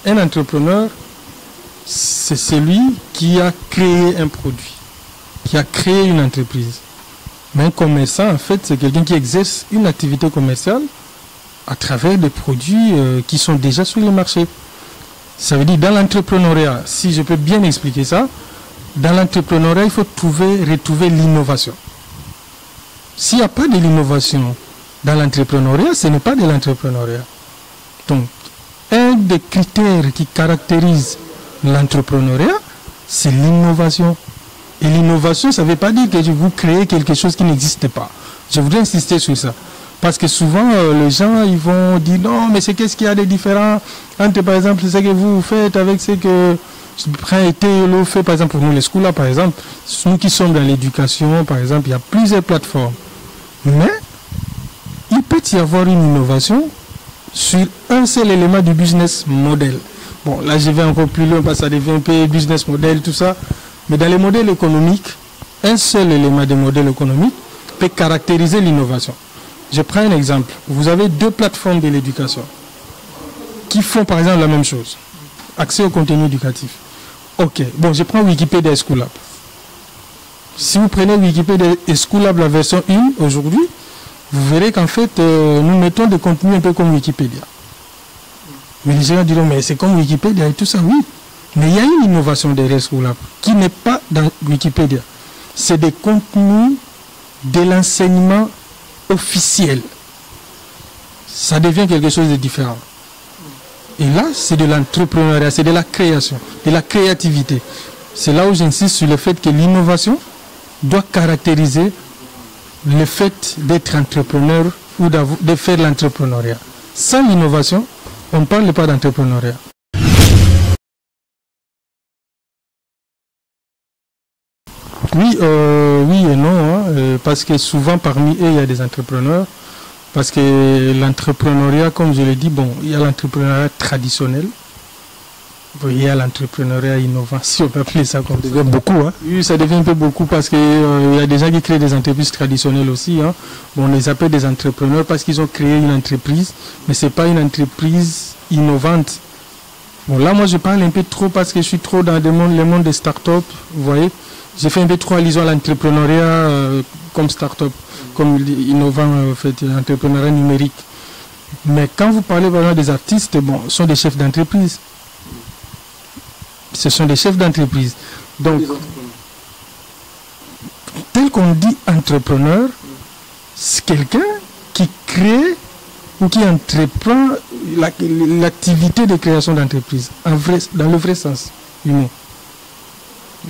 Un entrepreneur, c'est celui qui a créé un produit, qui a créé une entreprise. Mais un commerçant, en fait, c'est quelqu'un qui exerce une activité commerciale à travers des produits qui sont déjà sur le marché. Ça veut dire, dans l'entrepreneuriat, si je peux bien expliquer ça, dans l'entrepreneuriat, il faut retrouver l'innovation. S'il n'y a pas de l'innovation dans l'entrepreneuriat, ce n'est pas de l'entrepreneuriat. Donc, un des critères qui caractérise l'entrepreneuriat, c'est l'innovation. Et l'innovation, ça ne veut pas dire que vous créez quelque chose qui n'existe pas. Je voudrais insister sur ça. Parce que souvent, les gens, ils vont dire non, mais c'est qu'est-ce qu'il y a de différent entre, par exemple, ce que vous faites avec ce que Etelo fait, par exemple, pour nous, les School-Up, par exemple, nous qui sommes dans l'éducation, par exemple, il y a plusieurs plateformes. Mais, il peut y avoir une innovation sur un seul élément du business model. Bon, là, je vais encore plus loin parce que ça devient un peu business model, tout ça. Mais dans les modèles économiques, un seul élément des modèles économiques peut caractériser l'innovation. Je prends un exemple. Vous avez deux plateformes de l'éducation qui font par exemple la même chose. Accès au contenu éducatif. Ok, bon, je prends Wikipédia et School-Up. Si vous prenez Wikipédia et School-Up la version 1 aujourd'hui, vous verrez qu'en fait, nous mettons des contenus un peu comme Wikipédia. Mais les gens diront, mais c'est comme Wikipédia et tout ça, oui. Mais il y a une innovation derrière School-Up qui n'est pas dans Wikipédia. C'est des contenus de l'enseignement officiel. Ça devient quelque chose de différent. Et là, c'est de l'entrepreneuriat, c'est de la création, de la créativité. C'est là où j'insiste sur le fait que l'innovation doit caractériser le fait d'être entrepreneur ou de faire l'entrepreneuriat. Sans l'innovation, on ne parle pas d'entrepreneuriat. Oui, oui et non, hein, parce que souvent parmi eux, il y a des entrepreneurs. Parce que l'entrepreneuriat, comme je l'ai dit, bon, il y a l'entrepreneuriat traditionnel. Il y a l'entrepreneuriat innovant, si on peut appeler ça comme ça. Ça devient beaucoup, hein. Oui, ça devient un peu beaucoup parce qu'il y a des gens qui créent des entreprises traditionnelles aussi. Hein. Bon, on les appelle des entrepreneurs parce qu'ils ont créé une entreprise, mais ce n'est pas une entreprise innovante. Bon, là, moi, je parle un peu trop parce que je suis trop dans le monde des startups, vous voyez. J'ai fait un peu trop allusion à l'entrepreneuriat comme start-up, comme innovant, en fait, l'entrepreneuriat numérique. Mais quand vous parlez vraiment des artistes, bon, ce sont des chefs d'entreprise. Ce sont des chefs d'entreprise. Donc, tel qu'on dit entrepreneur, c'est quelqu'un qui crée ou qui entreprend l'activité de création d'entreprise, dans le vrai sens du mot.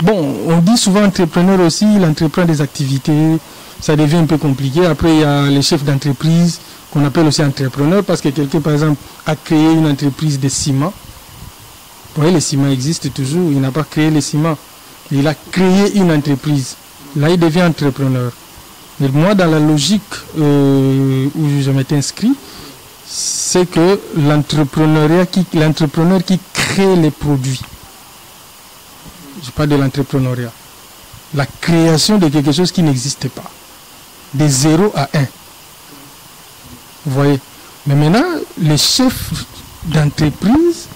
Bon, on dit souvent entrepreneur aussi, il entreprend des activités, ça devient un peu compliqué. Après, il y a les chefs d'entreprise qu'on appelle aussi entrepreneur parce que quelqu'un, par exemple, a créé une entreprise de ciment. Vous voyez, le ciment existe toujours, il n'a pas créé le ciment. Il a créé une entreprise. Là, il devient entrepreneur. Mais moi, dans la logique où je m'étais inscrit, c'est que l'entrepreneur qui crée les produits. Je parle de l'entrepreneuriat. La création de quelque chose qui n'existe pas. De 0 à 1. Vous voyez. Mais maintenant, les chefs d'entreprise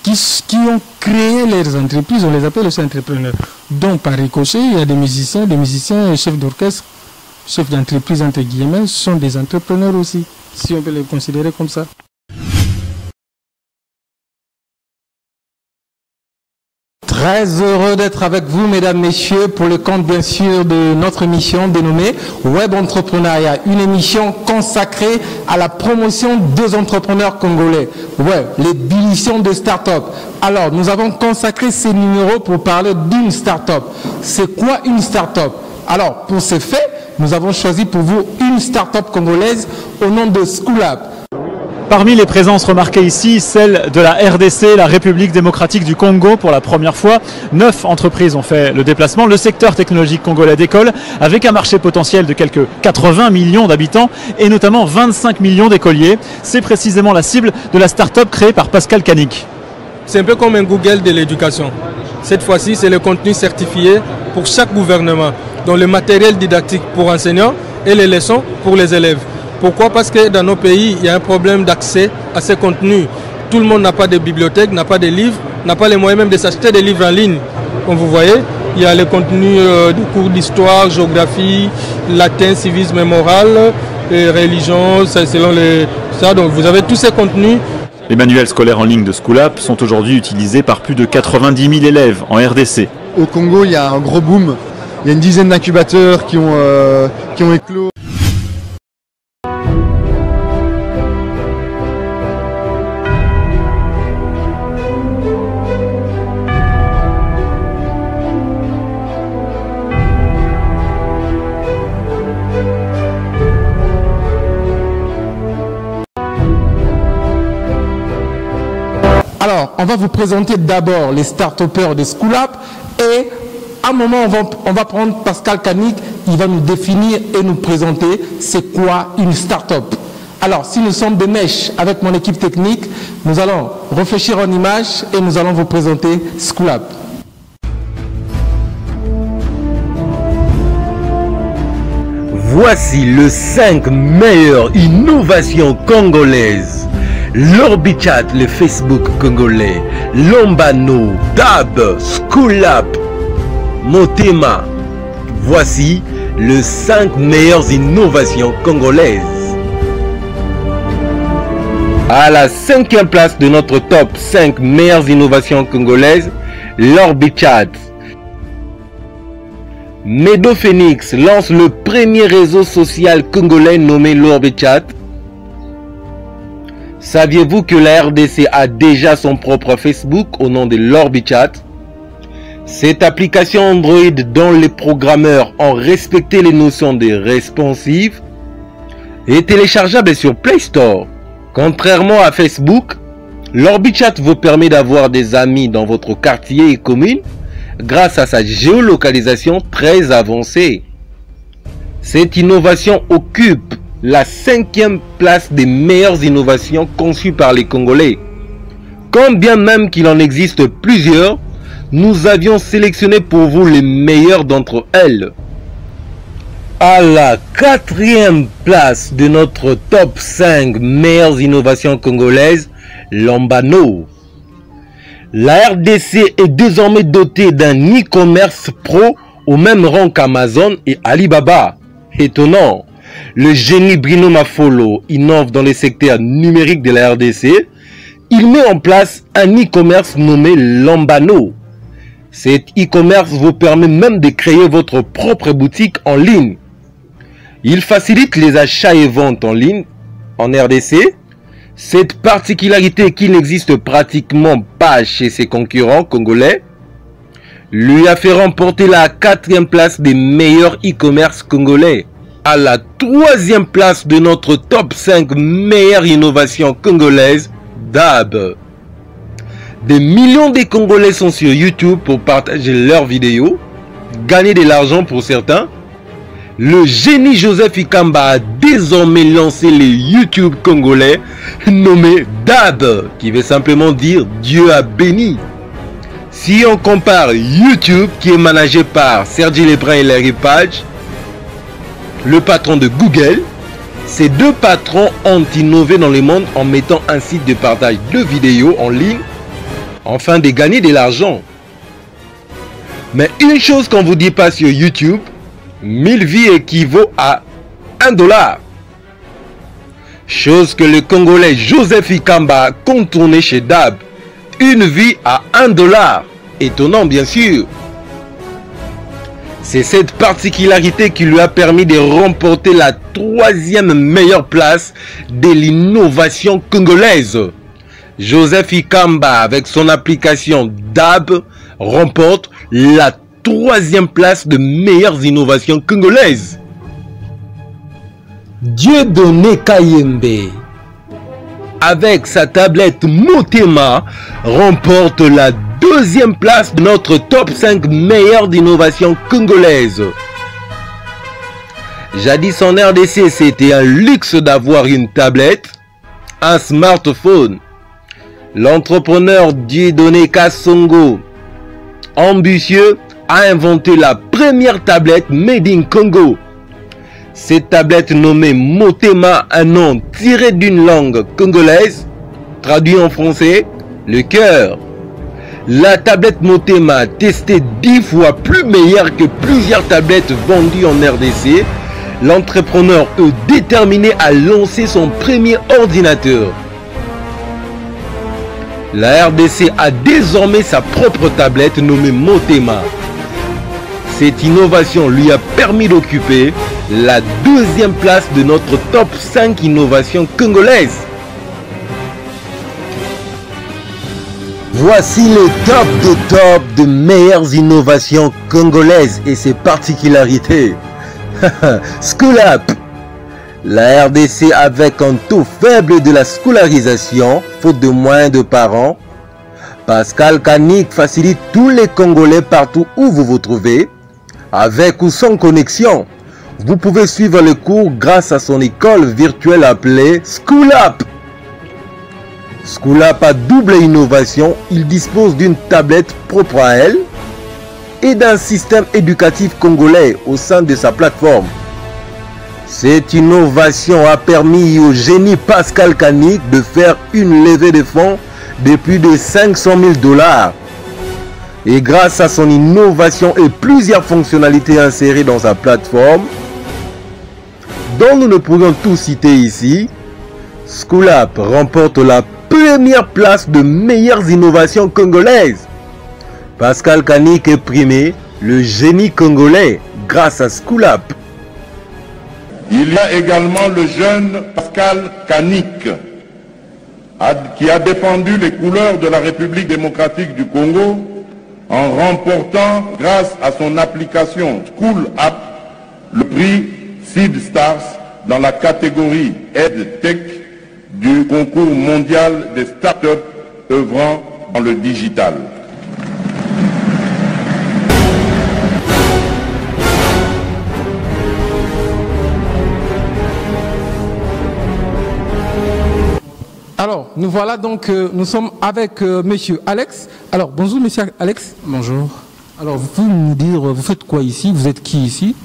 qui ont créé leurs entreprises, on les appelle aussi entrepreneurs. Donc, par ricochet, il y a des musiciens, chefs d'orchestre, chefs d'entreprise, entre guillemets, sont des entrepreneurs aussi, si on peut les considérer comme ça. Très heureux d'être avec vous, mesdames, messieurs, pour le compte, bien sûr, de notre émission dénommée Web Entrepreneuriat, une émission consacrée à la promotion des entrepreneurs congolais. Ouais, l'édition de start-up. Alors, nous avons consacré ces numéros pour parler d'une start-up. C'est quoi une start-up? Alors, pour ce fait, nous avons choisi pour vous une start-up congolaise au nom de School-Up. Parmi les présences remarquées ici, celle de la RDC, la République démocratique du Congo, pour la première fois. 9 entreprises ont fait le déplacement. Le secteur technologique congolais décolle avec un marché potentiel de quelques 80 millions d'habitants et notamment 25 millions d'écoliers. C'est précisément la cible de la start-up créée par Pascal Kanik. C'est un peu comme un Google de l'éducation. Cette fois-ci, c'est le contenu certifié pour chaque gouvernement, dont le matériel didactique pour enseignants et les leçons pour les élèves. Pourquoi? Parce que dans nos pays, il y a un problème d'accès à ces contenus. tout le monde n'a pas de bibliothèque, n'a pas de livres, n'a pas les moyens même de s'acheter des livres en ligne. Comme vous voyez, il y a les contenus de cours d'histoire, géographie, latin, civisme et morale, et religion, selon ça. Donc vous avez tous ces contenus. Les manuels scolaires en ligne de School-App sont aujourd'hui utilisés par plus de 90 000 élèves en RDC. Au Congo, il y a un gros boom. Il y a une dizaine d'incubateurs qui ont éclos. Alors, on va vous présenter d'abord les start-upers de School-App et à un moment, on va prendre Pascal Canic, il va nous définir et nous présenter c'est quoi une start-up. Alors, si nous sommes des mèches avec mon équipe technique, nous allons réfléchir en images et nous allons vous présenter School-App. Voici les 5 meilleures innovations congolaises. L'Orbichat, le Facebook congolais, Lombano, Dab, School-App, Motema. Voici les 5 meilleures innovations congolaises. À la 5e place de notre top 5 meilleures innovations congolaises, l'Orbichat. Medo Phoenix lance le premier réseau social congolais nommé l'Orbichat. Saviez-vous que la RDC a déjà son propre Facebook au nom de l'Orbichat? Cette application Android dont les programmeurs ont respecté les notions de responsive est téléchargeable sur Play Store. Contrairement à Facebook, l'Orbichat vous permet d'avoir des amis dans votre quartier et commune grâce à sa géolocalisation très avancée. Cette innovation occupe la 5e place des meilleures innovations conçues par les Congolais. Quand bien même qu'il en existe plusieurs, nous avions sélectionné pour vous les meilleures d'entre elles. À la 4e place de notre top 5 meilleures innovations congolaises, Lombano. La RDC est désormais dotée d'un e-commerce pro au même rang qu'Amazon et Alibaba. Étonnant. Le génie Bruno Mafolo innove dans les secteurs numériques de la RDC. Il met en place un e-commerce nommé Lombano. Cet e-commerce vous permet même de créer votre propre boutique en ligne. Il facilite les achats et ventes en ligne en RDC. Cette particularité qui n'existe pratiquement pas chez ses concurrents congolais lui a fait remporter la 4e place des meilleurs e-commerce congolais. À la 3e place de notre top 5 meilleures innovations congolaises, Dab. Des millions de Congolais sont sur YouTube pour partager leurs vidéos, gagner de l'argent pour certains. Le génie Joseph Ikamba a désormais lancé les YouTube congolais nommé Dab, qui veut simplement dire Dieu a béni. Si on compare YouTube, qui est managé par Sergi Lebrun et Larry Page, le patron de Google, ces deux patrons ont innové dans le monde en mettant un site de partage de vidéos en ligne afin de gagner de l'argent. Mais une chose qu'on ne vous dit pas sur YouTube, 1000 vies équivaut à $1. Chose que le Congolais Joseph Ikamba a contourné chez Dab. Une vie à $1. Étonnant bien sûr. C'est cette particularité qui lui a permis de remporter la 3e meilleure place de l'innovation congolaise. Joseph Ikamba, avec son application Dab, remporte la 3e place de meilleures innovations congolaises. Dieudonné Kayembe, avec sa tablette Motema, remporte la 2e place de notre top 5 meilleures innovations congolaises. Jadis en RDC, c'était un luxe d'avoir une tablette, un smartphone. L'entrepreneur Dieudonné Kassongo, ambitieux, a inventé la première tablette made in Congo. Cette tablette nommée Motema, un nom tiré d'une langue congolaise, Traduit en français, le cœur. La tablette Motema, testée 10 fois plus meilleure que plusieurs tablettes vendues en RDC, l'entrepreneur est déterminé à lancer son premier ordinateur. La RDC a désormais sa propre tablette nommée Motema. Cette innovation lui a permis d'occuper la 2e place de notre top 5 innovations congolaises. Voici le top de meilleures innovations congolaises et ses particularités. School-up. La RDC avec un taux faible de la scolarisation, faute de moyens de parents. Pascal Kanik facilite tous les Congolais partout où vous vous trouvez. Avec ou sans connexion, vous pouvez suivre le cours grâce à son école virtuelle appelée School-up. School-up a double innovation, il dispose d'une tablette propre à elle et d'un système éducatif congolais au sein de sa plateforme. Cette innovation a permis au génie Pascal Kanik de faire une levée de fonds de plus de 500 000 $. Et grâce à son innovation et plusieurs fonctionnalités insérées dans sa plateforme, dont nous ne pourrions tout citer ici, School-up remporte la première place de meilleures innovations congolaises. Pascal Kanik est primé le génie congolais grâce à School-up. Il y a également le jeune Pascal Kanik qui a défendu les couleurs de la République démocratique du Congo en remportant, grâce à son application School-up, le prix Seed Stars dans la catégorie EdTech du concours mondial des startups œuvrant dans le digital. Alors, nous voilà donc, nous sommes avec monsieur Alex. Alors, bonjour monsieur Alex. Bonjour. Alors, vous pouvez nous dire, vous faites quoi ici? Vous êtes qui ici?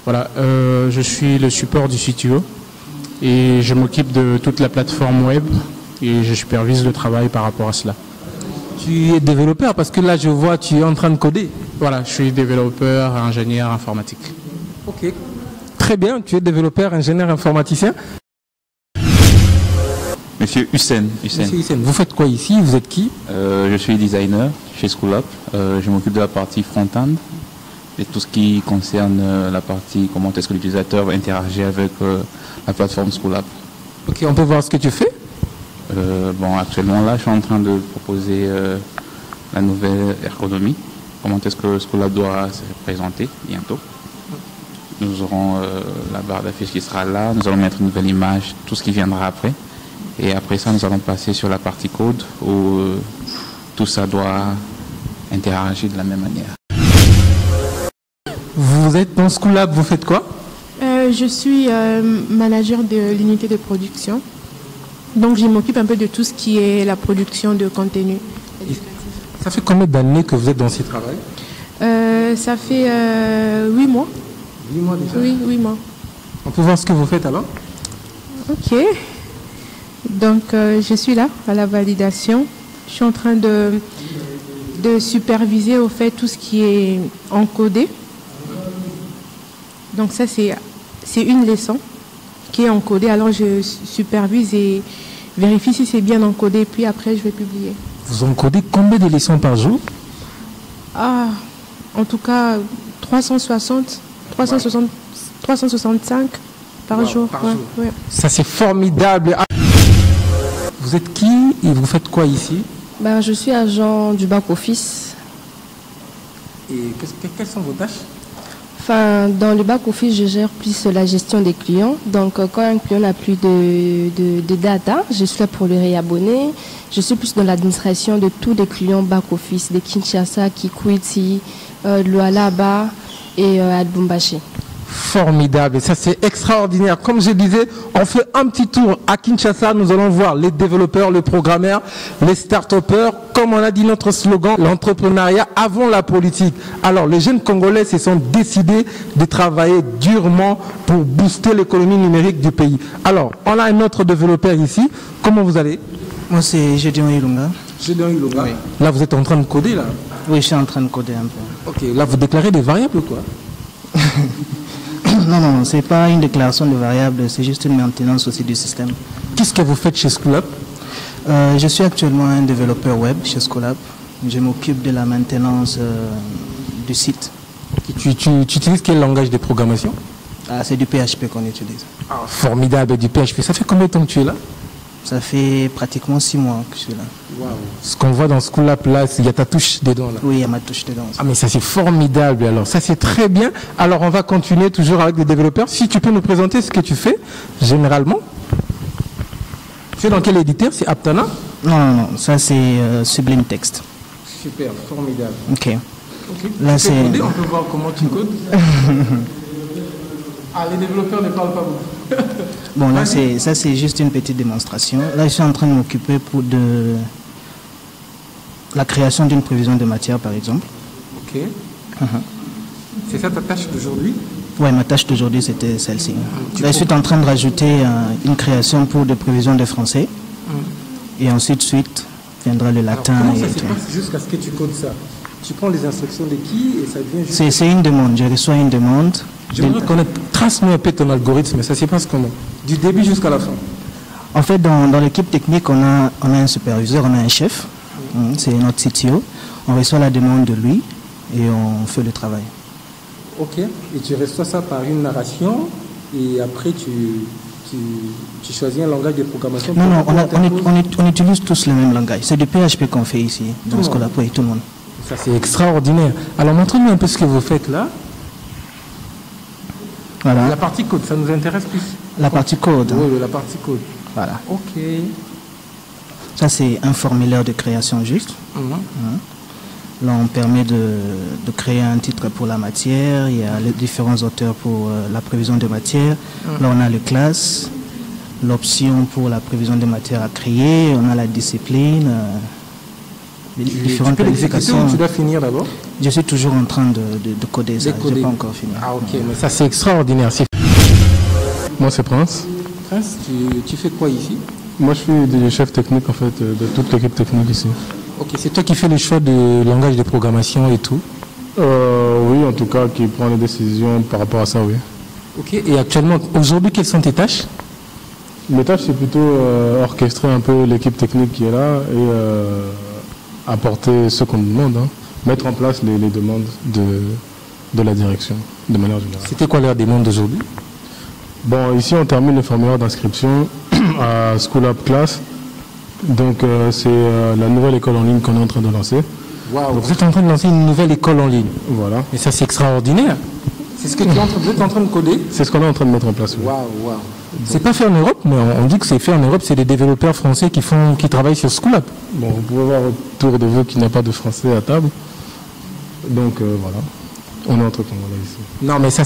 Voilà, je suis le support du CTO et je m'occupe de toute la plateforme web et je supervise le travail par rapport à cela. Tu es développeur parce que là, je vois, tu es en train de coder. Voilà, je suis développeur, ingénieur informatique. Ok, très bien, tu es développeur, ingénieur informaticien. Monsieur Hussein. Monsieur Hussein, vous faites quoi ici? Vous êtes qui? Je suis designer chez School-up. Je m'occupe de la partie front-end et tout ce qui concerne la partie comment est-ce que l'utilisateur va interagir avec la plateforme School-up. Ok, on peut voir ce que tu fais? Bon, actuellement là, je suis en train de proposer la nouvelle ergonomie. Comment est-ce que School-up doit se présenter bientôt. Nous aurons la barre d'affiche qui sera là. Nous allons mettre une nouvelle image, tout ce qui viendra après. Et après ça, nous allons passer sur la partie code où tout ça doit interagir de la même manière. Vous êtes dans School-up, vous faites quoi? Je suis manager de l'unité de production. Donc, je m'occupe un peu de tout ce qui est la production de contenu. Ça fait combien d'années que vous êtes dans ce travail? Ça fait 8 mois. 8 mois déjà? Oui, 8 mois. On peut voir ce que vous faites alors? Ok. Donc, je suis là à la validation. Je suis en train de superviser au fait tout ce qui est encodé. Donc ça, c'est une leçon qui est encodée. Alors, je supervise et vérifie si c'est bien encodé. Puis après, je vais publier. Vous encodez combien de leçons par jour? Ah, en tout cas, 365 par jour. Par ouais, jour. ouais. Ça, c'est formidable. Vous êtes qui et vous faites quoi ici? Ben, je suis agent du back-office. Et quelles sont vos tâches? Enfin, dans le back-office, je gère plus la gestion des clients. Donc, quand un client n'a plus de data, je suis là pour le réabonner. Je suis plus dans l'administration de tous les clients back-office, de Kinshasa, Kikwiti, Lualaba et Lubumbashi. Formidable, ça c'est extraordinaire. Comme je disais, on fait un petit tour à Kinshasa, nous allons voir les développeurs, les programmeurs, les start-upers. Comme on a dit notre slogan, l'entrepreneuriat avant la politique. Alors les jeunes Congolais se sont décidés de travailler durement pour booster l'économie numérique du pays. Alors, on a un autre développeur ici. Comment vous allez? Moi, c'est Gédéon Ilunga. Gédéon Ilunga. Oui. Là, vous êtes en train de coder, là? Oui, je suis en train de coder un peu. Ok, là, vous déclarez des variables, quoi? Non, c'est pas une déclaration de variables, c'est juste une maintenance aussi du système. Qu'est-ce que vous faites chez Schoolab? Je suis actuellement un développeur web chez Schoolab. Je m'occupe de la maintenance du site. Tu utilises quel langage de programmation? C'est du PHP qu'on utilise. Formidable, du PHP. Ça fait combien de temps que tu es là? Ça fait pratiquement 6 mois que je suis là. Wow. Ce qu'on voit dans Schoolab, là, il y a ta touche dedans, là. Oui, il y a ma touche dedans. Ah, mais ça, c'est formidable, alors. Ça, c'est très bien. Alors, on va continuer toujours avec les développeurs. Si tu peux nous présenter ce que tu fais, généralement. Tu es dans quel éditeur? C'est Aptana? Non. Ça, c'est Sublime Text. Super, formidable. Ok. Là, c'est... On peut voir comment tu codes. Les développeurs ne parlent pas beaucoup. Bon, là, ça, c'est juste une petite démonstration. Là, je suis en train de m'occuper de la création d'une prévision de matière, par exemple. Ok. C'est ça ta tâche d'aujourd'hui? Oui, ma tâche d'aujourd'hui, c'était celle-ci. Là, je suis en train de rajouter une création pour des prévisions de français. Et ensuite, viendra le latin. Alors, comment ça se passe jusqu'à ce que tu codes ça? Tu prends les instructions de qui et ça devient... C'est une demande. Je reçois une demande. J'aimerais connaître, trace-nous un peu ton algorithme, ça se passe comment? Du début jusqu'à la fin? En fait, dans l'équipe technique, on a un superviseur, on a un chef. C'est notre CTO. On reçoit la demande de lui et on fait le travail. Ok. Et tu reçois ça par une narration et après tu choisis un langage de programmation? Non, on utilise tous le même langage. C'est du PHP qu'on fait ici, dans ce qu'on appelle tout le monde. Ça, c'est extraordinaire. Alors, montrez-nous un peu ce que vous faites là. Voilà. La partie code, ça nous intéresse plus. La partie code. Oui, la partie code. Voilà. Ok. Ça, c'est un formulaire de création juste. Là, on permet de créer un titre pour la matière. Il y a les différents auteurs pour la prévision de matière. Là, on a les classes, l'option pour la prévision de matière à créer. On a la discipline. Les différentes qualifications. Tu dois finir d'abord? Je suis toujours en train de coder ça. Je n'ai pas encore fini. Ah, ok, mais ça, c'est extraordinaire. Moi, c'est Prince. Prince, tu fais quoi ici? Moi, je suis le chef technique, en fait, de toute l'équipe technique ici. Ok, c'est toi qui fais le choix de langage de programmation et tout? Oui, en tout cas, qui prend les décisions par rapport à ça, oui. Ok, et actuellement, aujourd'hui, quelles sont tes tâches? Mes tâches, c'est plutôt orchestrer un peu l'équipe technique qui est là et apporter ce qu'on nous demande, mettre en place les demandes de la direction, de manière générale. C'était quoi leur demande d'aujourd'hui? Bon, ici, on termine le formulaire d'inscription à Schoolab Class. Donc, c'est la nouvelle école en ligne qu'on est en train de lancer. Wow. Donc, vous êtes en train de lancer une nouvelle école en ligne. Voilà. Et ça, c'est extraordinaire. C'est ce que vous êtes en train de coder? C'est ce qu'on est en train de mettre en place. Oui. Waouh. C'est pas fait en Europe, mais on dit que c'est fait en Europe. C'est des développeurs français qui travaillent sur Schoolab. Bon, vous pouvez voir autour de vous qu'il n'y a pas de français à table. Donc, voilà. On est entre Congolais ici. Non, mais ça...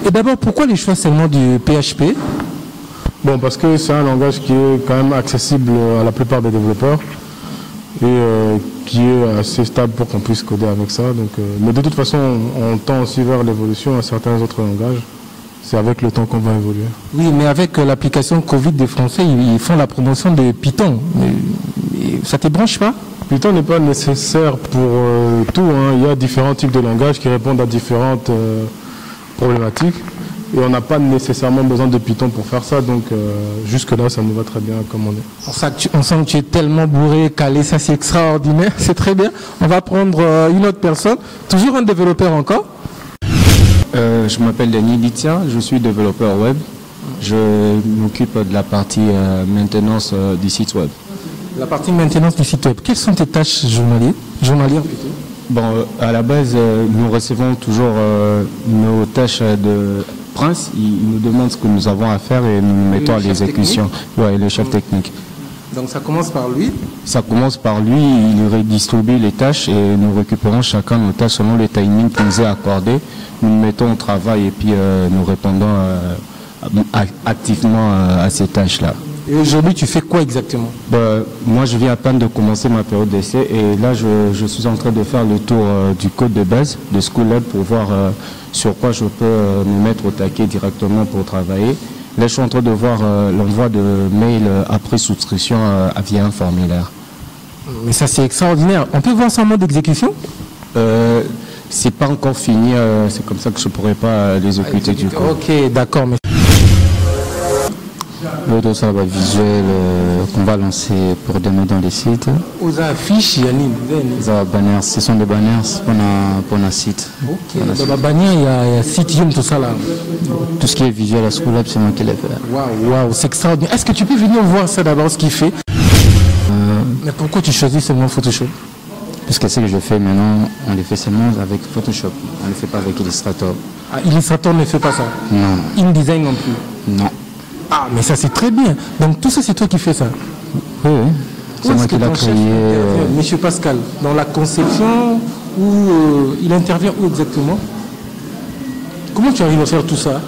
Et d'abord, pourquoi les choix seulement du PHP? Bon, parce que c'est un langage qui est quand même accessible à la plupart des développeurs et qui est assez stable pour qu'on puisse coder avec ça. Donc, mais de toute façon, on tend aussi vers l'évolution à certains autres langages. C'est avec le temps qu'on va évoluer. Oui, mais avec l'application Covid des Français, ils font la promotion de Python. Ça ne te branche pas? Python n'est pas nécessaire pour tout. Il y a différents types de langages qui répondent à différentes problématiques. Et on n'a pas nécessairement besoin de Python pour faire ça. Donc jusque-là, ça nous va très bien comme on est. On sent que tu es tellement bourré, calé. Ça, c'est extraordinaire. C'est très bien. On va prendre une autre personne. Toujours un développeur encore. Je m'appelle Denis Litia, je suis développeur web. Je m'occupe de la partie maintenance du site web. La partie maintenance du site web. Quelles sont tes tâches journalières plutôt? Bon, à la base, nous recevons toujours nos tâches de Prince. Il nous demande ce que nous avons à faire et nous mettons à l'exécution. Oui, le chef technique. Donc ça commence par lui? Ça commence par lui, il redistribue les tâches et nous récupérons chacun nos tâches selon les timings qui nous est accordé. Nous nous mettons au travail et puis nous répondons activement à ces tâches-là. Et aujourd'hui, tu fais quoi exactement? Moi, je viens à peine de commencer ma période d'essai et là, je suis en train de faire le tour du code de base de Schoolab pour voir sur quoi je peux me mettre au taquet directement pour travailler. Là, je suis en train de voir l'envoi de mail après souscription via un formulaire. Mais ça, c'est extraordinaire. On peut voir ça en mode exécution? C'est pas encore fini, c'est comme ça que je pourrais pas les exécuter du coup. Ok, d'accord. Mais... Le ça va visuel qu'on va lancer pour demain dans les sites. Aux affiches, Yannick. Banners, ce sont des banners pour un site. Ok. Dans la bannière, il y a site, tout ça là. Tout ce qui est visuel à School Lab, c'est moi qui l'ai fait. Waouh, c'est extraordinaire. Est-ce que tu peux venir voir ça d'abord, ce qu'il fait? Mais pourquoi tu choisis seulement Photoshop? Parce que ce que je fais maintenant, on les fait seulement avec Photoshop. On ne le fait pas avec Illustrator. Ah, Illustrator ne fait pas ça? Non. InDesign non plus? Non. Ah, mais ça c'est très bien. Donc tout ça, c'est toi qui fais ça? Oui. C'est moi qui l'ai créé. Monsieur Pascal, dans la conception, ou il intervient où exactement? Comment tu arrives à faire tout ça?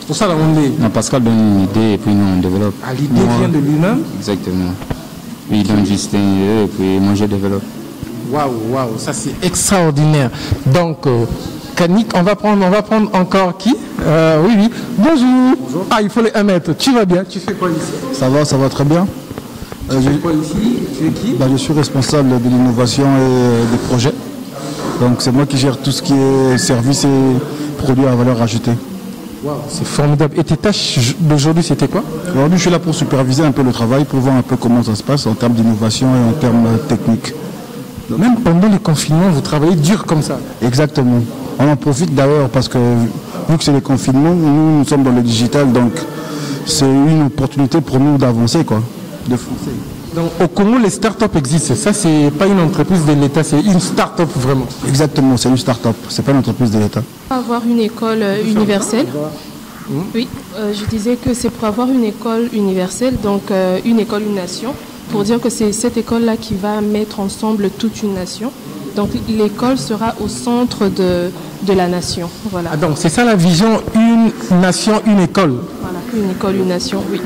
Pour ça, là, on est... Non, Pascal donne une idée et puis nous, on développe. Ah, l'idée vient de lui-même? Exactement. Lui, il donne juste une idée et puis moi, je développe. Waouh, ça c'est extraordinaire. Donc, Kanik, on va prendre encore qui? Oui. Bonjour. Ah, il faut les 1 mètre. Tu vas bien? Tu fais quoi ici? Ça va très bien. Tu fais quoi ici? Tu es qui? Je suis responsable de l'innovation et des projets. Donc c'est moi qui gère tout ce qui est services et produits à valeur ajoutée. Waouh, c'est formidable. Et tes tâches d'aujourd'hui, c'était quoi? Aujourd'hui, je suis là pour superviser un peu le travail, pour voir un peu comment ça se passe en termes d'innovation et en termes techniques. Même pendant les confinements, vous travaillez dur comme ça? Exactement. On en profite d'ailleurs parce que vu que c'est les confinements, nous sommes dans le digital, donc c'est une opportunité pour nous d'avancer, quoi, de foncer. Donc au Congo, les startups existent. Ça, c'est pas une entreprise de l'État, c'est une start-up vraiment. Exactement, c'est une start-up, c'est pas une entreprise de l'État. Avoir une école universelle. Oui, je disais que c'est pour avoir une école universelle, donc une école, une nation, pour dire que c'est cette école-là qui va mettre ensemble toute une nation. Donc l'école sera au centre de la nation. Voilà. Ah, donc c'est ça la vision, une nation, une école. Voilà, une école, une nation, oui.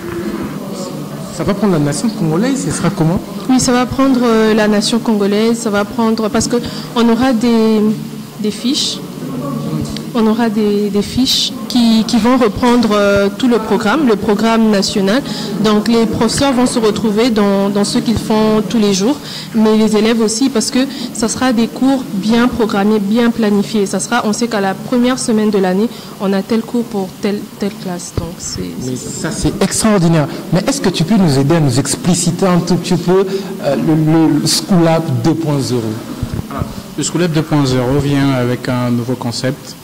Ça va prendre la nation congolaise, ce sera comment? Oui, ça va prendre la nation congolaise, ça va prendre... Parce qu'on aura des fiches. On aura des fiches qui vont reprendre tout le programme national. Donc les professeurs vont se retrouver dans ce qu'ils font tous les jours, mais les élèves aussi, parce que ça sera des cours bien programmés, bien planifiés. On sait qu'à la première semaine de l'année, on a tel cours pour telle classe. Donc mais ça c'est extraordinaire. Mais est-ce que tu peux nous aider à nous expliciter un tout petit peu le School Lab 2.0? Le School Lab 2.0 vient avec un nouveau concept.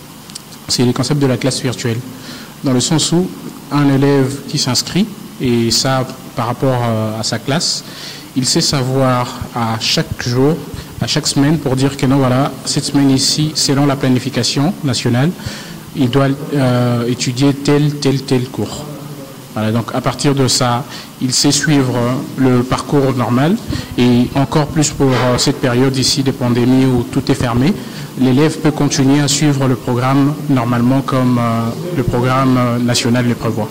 C'est le concept de la classe virtuelle, dans le sens où un élève qui s'inscrit, et ça par rapport à sa classe, il sait savoir à chaque jour, à chaque semaine, pour dire que non, voilà, cette semaine ici, selon la planification nationale, il doit étudier tel cours. Voilà, donc à partir de ça, il sait suivre le parcours normal, et encore plus pour cette période ici de pandémie où tout est fermé, l'élève peut continuer à suivre le programme normalement comme le programme national le prévoit.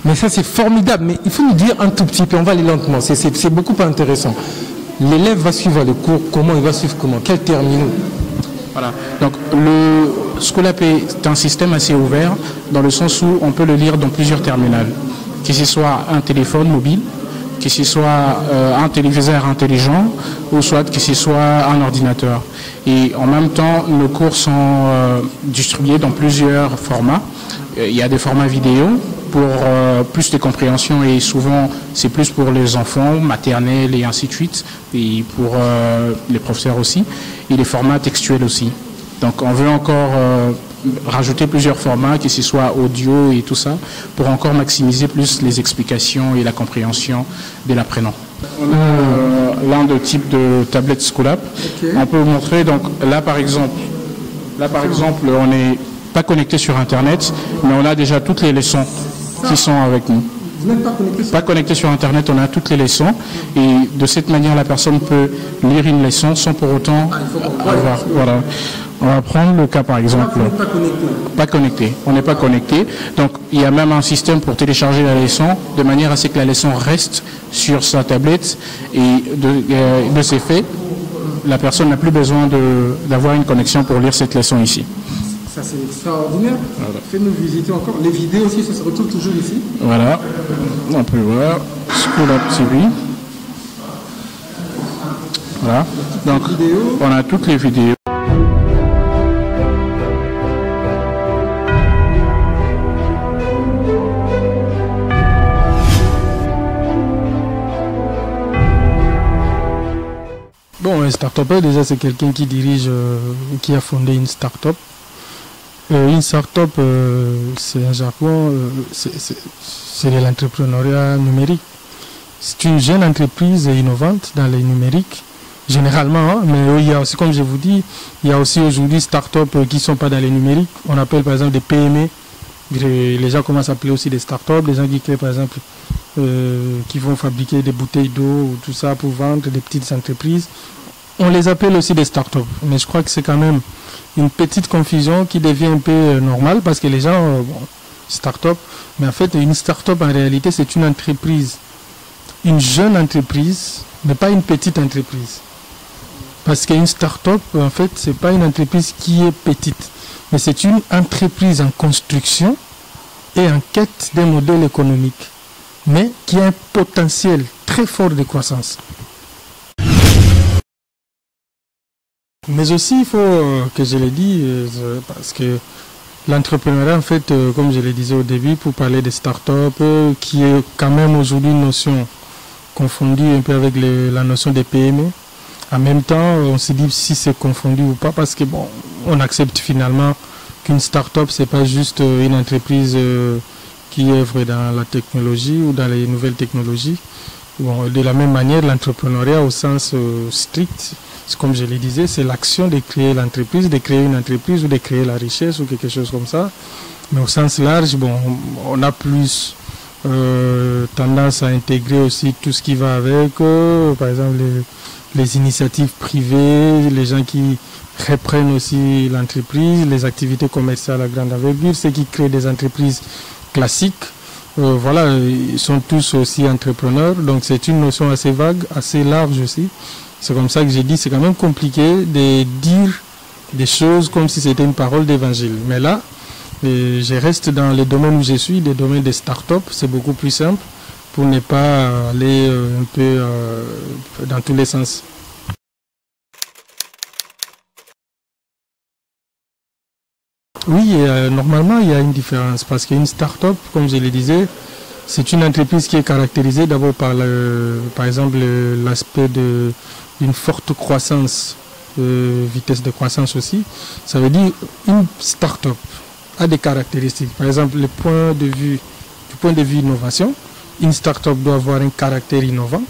Mais ça c'est formidable, mais il faut nous dire un tout petit peu, on va aller lentement, c'est beaucoup pas intéressant. L'élève va suivre le cours, comment il va suivre comment? Quel terminal? Voilà, donc le School Lab est un système assez ouvert dans le sens où on peut le lire dans plusieurs terminals, que ce soit un téléphone mobile, que ce soit un téléviseur intelligent ou soit que ce soit un ordinateur. Et en même temps, nos cours sont distribués dans plusieurs formats. Il y a des formats vidéo pour plus de compréhension et souvent c'est plus pour les enfants, maternels et ainsi de suite, et pour les professeurs aussi, et les formats textuels aussi. Donc on veut encore rajouter plusieurs formats, que ce soit audio et tout ça, pour encore maximiser plus les explications et la compréhension de l'apprenant. On a l'un des types de tablettes School Lab. Okay. On peut vous montrer, donc là par exemple, on n'est pas connecté sur Internet, mais on a déjà toutes les leçons qui sont avec nous. Vous n'êtes pas connecté sur... Pas connecté sur Internet, on a toutes les leçons, et de cette manière la personne peut lire une leçon sans pour autant avoir... Voilà. On va prendre le cas par exemple. Pas connecté. On n'est pas connecté. Donc il y a même un système pour télécharger la leçon de manière à ce que la leçon reste sur sa tablette, et de ces faits, la personne n'a plus besoin d'avoir une connexion pour lire cette leçon ici. Ça, c'est extraordinaire. Voilà. Fais-nous visiter encore. Les vidéos aussi, ça se retrouve toujours ici. Voilà. On peut voir School Up TV. Voilà. Donc, on a toutes les vidéos. Bon, un start-upper, déjà, c'est quelqu'un qui dirige, qui a fondé une start-up. Une start-up, c'est un jargon, c'est de l'entrepreneuriat numérique. C'est une jeune entreprise innovante dans les numériques, généralement, hein, mais il y a aussi, comme je vous dis, il y a aussi aujourd'hui start-up qui ne sont pas dans les numériques. On appelle par exemple des PME. Les gens commencent à appeler aussi des start-up, des gens qui créent par exemple, qui vont fabriquer des bouteilles d'eau ou tout ça pour vendre, des petites entreprises. On les appelle aussi des start-up, mais je crois que c'est quand même une petite confusion qui devient un peu normale parce que les gens, bon, start-up, mais en fait une start-up en réalité c'est une entreprise, une jeune entreprise, mais pas une petite entreprise. Parce qu'une start-up, en fait, c'est pas une entreprise qui est petite, mais c'est une entreprise en construction et en quête d'un modèle économique, mais qui a un potentiel très fort de croissance. Mais aussi, il faut que je l'ai dit, parce que l'entrepreneuriat, en fait, comme je le disais au début, pour parler des startups, qui est quand même aujourd'hui une notion confondue un peu avec la notion des PME. En même temps, on se dit si c'est confondu ou pas, parce que bon, on accepte finalement qu'une start-up, c'est pas juste une entreprise qui œuvre dans la technologie ou dans les nouvelles technologies. Bon, de la même manière, l'entrepreneuriat au sens strict, comme je le disais, c'est l'action de créer l'entreprise, de créer une entreprise ou de créer la richesse ou quelque chose comme ça. Mais au sens large, bon, on a plus tendance à intégrer aussi tout ce qui va avec, par exemple les initiatives privées, les gens qui reprennent aussi l'entreprise, les activités commerciales à grande envergure, ceux qui créent des entreprises classiques. Voilà, ils sont tous aussi entrepreneurs, donc c'est une notion assez vague, assez large aussi. C'est comme ça que j'ai dit, c'est quand même compliqué de dire des choses comme si c'était une parole d'évangile. Mais là, je reste dans les domaines où je suis, des domaines des startups, c'est beaucoup plus simple pour ne pas aller un peu dans tous les sens. Oui, normalement, il y a une différence parce qu'une start-up, comme je le disais, c'est une entreprise qui est caractérisée d'abord par, par exemple, l'aspect d'une forte croissance, vitesse de croissance aussi. Ça veut dire une start-up a des caractéristiques. Par exemple, du point de vue innovation, une start-up doit avoir un caractère innovant.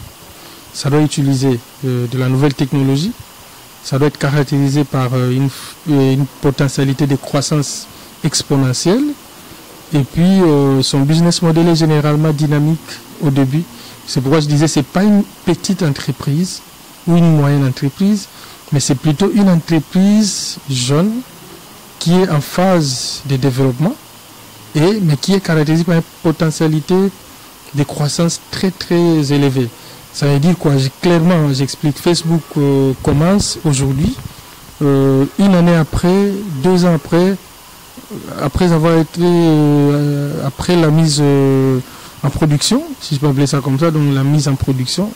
Ça doit utiliser de la nouvelle technologie. Ça doit être caractérisé par une potentialité de croissance exponentielle. Et puis, son business model est généralement dynamique au début. C'est pourquoi je disais, ce n'est pas une petite entreprise ou une moyenne entreprise, mais c'est plutôt une entreprise jeune qui est en phase de développement, mais qui est caractérisée par une potentialité de croissance très très élevée. Ça veut dire quoi? Clairement, j'explique, Facebook commence aujourd'hui, une année après, 2 ans après avoir été, après la mise en production, si je peux appeler ça comme ça, donc la mise en production,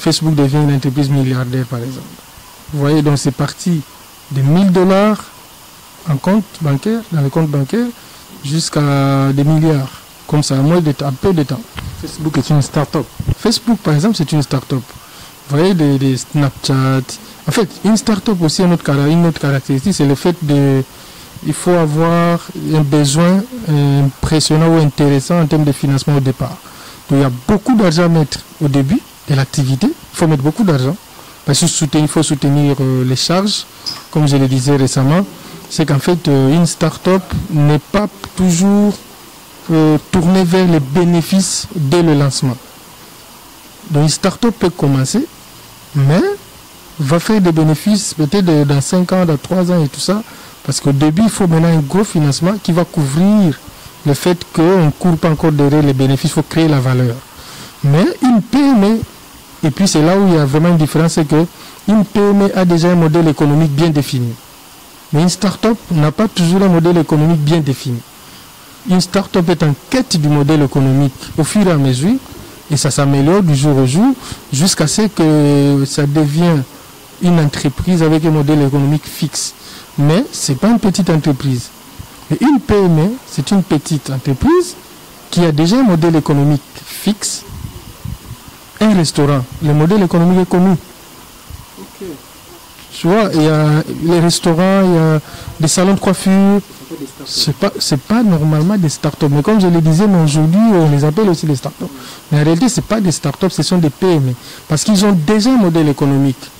Facebook devient une entreprise milliardaire par exemple. Vous voyez, donc c'est parti de $1000 en compte bancaire, dans les comptes bancaires, jusqu'à des milliards, comme ça, en peu de temps. Facebook est une start-up. Facebook, par exemple, c'est une start-up. Vous voyez, des Snapchat. En fait, une start-up aussi, une autre caractéristique, c'est le fait il faut avoir un besoin impressionnant ou intéressant en termes de financement au départ. Donc, il y a beaucoup d'argent à mettre au début de l'activité. Il faut mettre beaucoup d'argent. Parce qu'il faut soutenir les charges. Comme je le disais récemment, c'est qu'en fait, une start-up n'est pas toujours tourner vers les bénéfices dès le lancement. Donc une start-up peut commencer, mais va faire des bénéfices peut-être dans 5 ans, dans 3 ans et tout ça, parce qu'au début, il faut maintenant un gros financement qui va couvrir le fait qu'on ne court pas encore derrière les bénéfices, il faut créer la valeur. Mais une PME, et puis c'est là où il y a vraiment une différence, c'est qu'une PME a déjà un modèle économique bien défini. Mais une start-up n'a pas toujours un modèle économique bien défini. Une start-up est en quête du modèle économique au fur et à mesure, et ça s'améliore du jour au jour, jusqu'à ce que ça devienne une entreprise avec un modèle économique fixe. Mais ce n'est pas une petite entreprise. Et une PME, c'est une petite entreprise qui a déjà un modèle économique fixe. Un restaurant, le modèle économique est connu. Tu vois, il y a les restaurants, il y a des salons de coiffure. C'est pas normalement des startups. Mais comme je le disais, aujourd'hui, on les appelle aussi des startups. Mais en réalité, ce n'est pas des startups, ce sont des PME. Parce qu'ils ont déjà un modèle économique